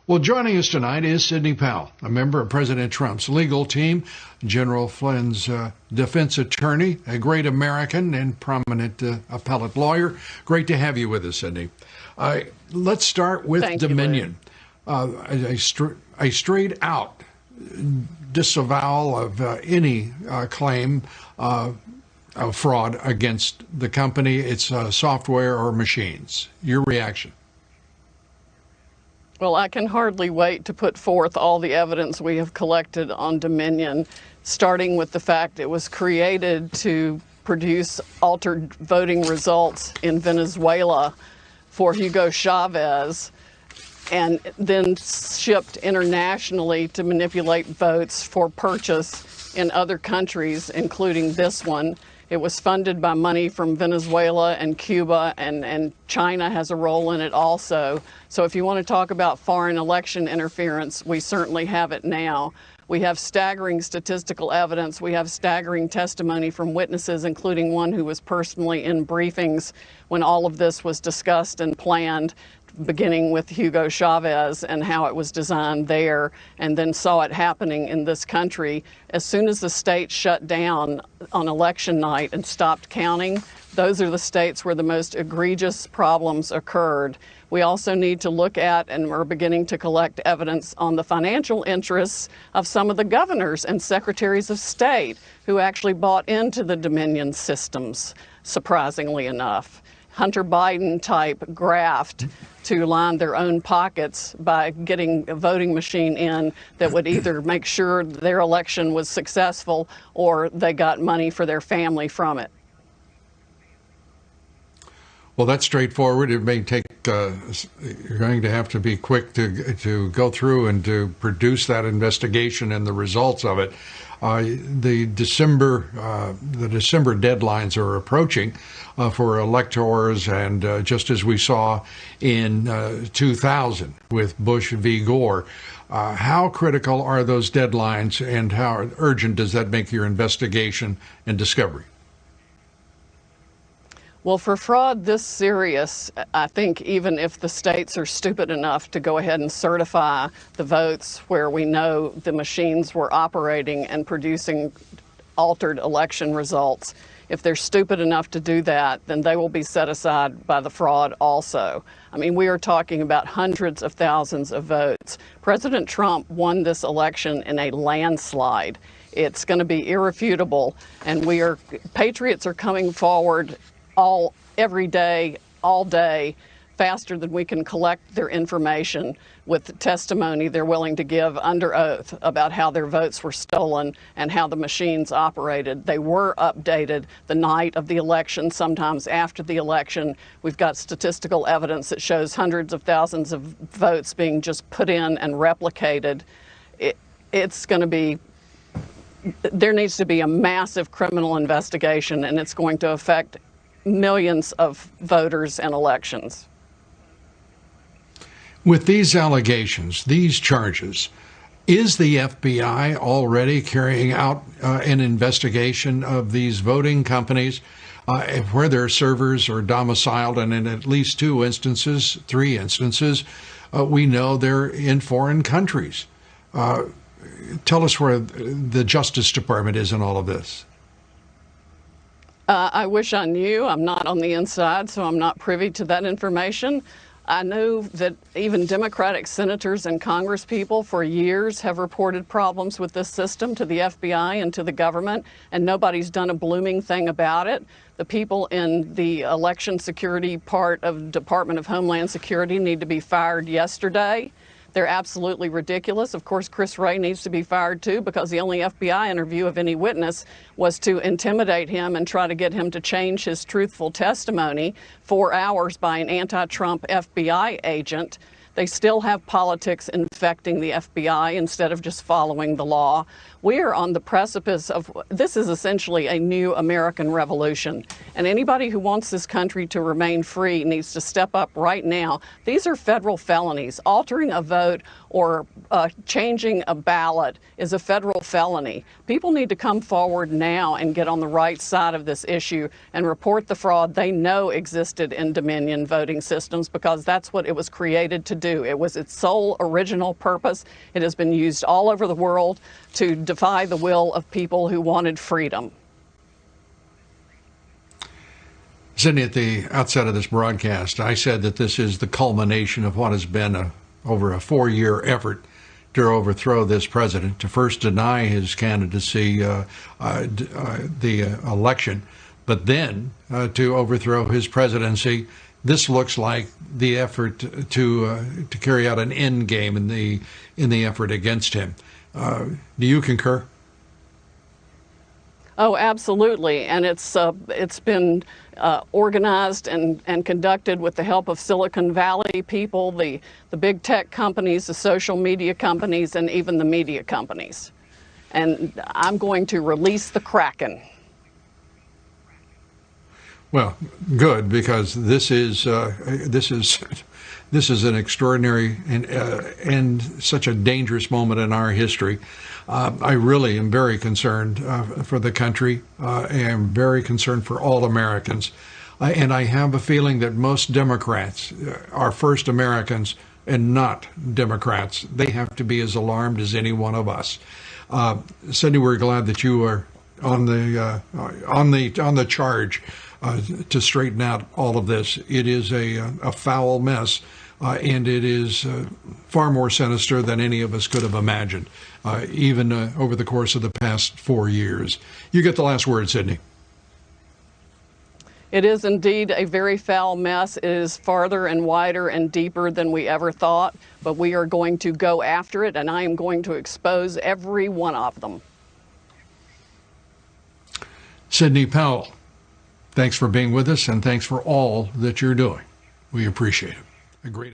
Well, joining us tonight is Sidney Powell, a member of President Trump's legal team, General Flynn's defense attorney, a great American and prominent appellate lawyer. Great to have you with us, Sidney. Let's start with Dominion. A straight-out disavowal of any claim of fraud against the company, its software or machines. Your reaction? Well, I can hardly wait to put forth all the evidence we have collected on Dominion, starting with the fact it was created to produce altered voting results in Venezuela for Hugo Chavez, and then shipped internationally to manipulate votes for purchase in other countries, including this one. It was funded by money from Venezuela and Cuba, and China has a role in it also. So if you want to talk about foreign election interference, we certainly have it now. We have staggering statistical evidence. We have staggering testimony from witnesses, including one who was personally in briefings when all of this was discussed and planned, beginning with Hugo Chavez and how it was designed there, and then saw it happening in this country. As soon as the state shut down on election night and stopped counting, those are the states where the most egregious problems occurred. We also need to look at, and we're beginning to collect evidence on the financial interests of some of the governors and secretaries of state who actually bought into the Dominion systems, surprisingly enough. Hunter Biden type graft to line their own pockets by getting a voting machine in that would either make sure their election was successful or they got money for their family from it. Well, that's straightforward. It may take, you're going to have to be quick to go through and to produce that investigation and the results of it. The December deadlines are approaching for electors, and just as we saw in 2000 with Bush v. Gore, how critical are those deadlines, and how urgent does that make your investigation and discovery? Well, for fraud this serious, I think even if the states are stupid enough to go ahead and certify the votes where we know the machines were operating and producing altered election results, if they're stupid enough to do that, then they will be set aside by the fraud also. I mean, we are talking about hundreds of thousands of votes. President Trump won this election in a landslide. It's going to be irrefutable, and patriots are coming forward every day, all day, faster than we can collect their information with testimony they're willing to give under oath about how their votes were stolen and how the machines operated. They were updated the night of the election, sometimes after the election. We've got statistical evidence that shows hundreds of thousands of votes being just put in and replicated. It's going to be, there needs to be a massive criminal investigation, and it's going to affect millions of voters and elections. With these allegations, these charges, is the FBI already carrying out an investigation of these voting companies where their servers are domiciled? And in at least three instances, we know they're in foreign countries. Tell us where the Justice Department is in all of this. I wish I knew. I'm not on the inside, so I'm not privy to that information. I know that even Democratic senators and congresspeople for years have reported problems with this system to the FBI and to the government, and nobody's done a blooming thing about it. The people in the election security part of the Department of Homeland Security need to be fired yesterday. They're absolutely ridiculous. Of course, Chris Wray needs to be fired too, because the only FBI interview of any witness was to intimidate him and try to get him to change his truthful testimony 4 hours by an anti-Trump FBI agent. They still have politics infecting the FBI instead of just following the law. We are on the precipice of, this is essentially a new American revolution. And anybody who wants this country to remain free needs to step up right now. These are federal felonies. Altering a vote or changing a ballot is a federal felony. People need to come forward now and get on the right side of this issue and report the fraud they know existed in Dominion voting systems, because that's what it was created to do. It was its sole original purpose. It has been used all over the world to defy the will of people who wanted freedom. Sydney, at the outset of this broadcast, I said that this is the culmination of what has been over a 4-year effort to overthrow this president, to first deny his candidacy, the election, but then to overthrow his presidency. This looks like the effort to carry out an end game in the effort against him. Do you concur? Oh, absolutely, and it's been organized and conducted with the help of Silicon Valley people, the big tech companies, the social media companies, and even the media companies. And I'm going to release the Kraken. Well, good, because this is an extraordinary and such a dangerous moment in our history. I really am very concerned for the country. I am very concerned for all Americans. And I have a feeling that most Democrats are first Americans and not Democrats. They have to be as alarmed as any one of us. Cindy, we're glad that you are on the charge to straighten out all of this. It is a foul mess, and it is far more sinister than any of us could have imagined, even over the course of the past 4 years. You get the last word, Sydney. It is indeed a very foul mess. It is farther and wider and deeper than we ever thought, but we are going to go after it, and I am going to expose every one of them. Sidney Powell, thanks for being with us, and thanks for all that you're doing. We appreciate it. A great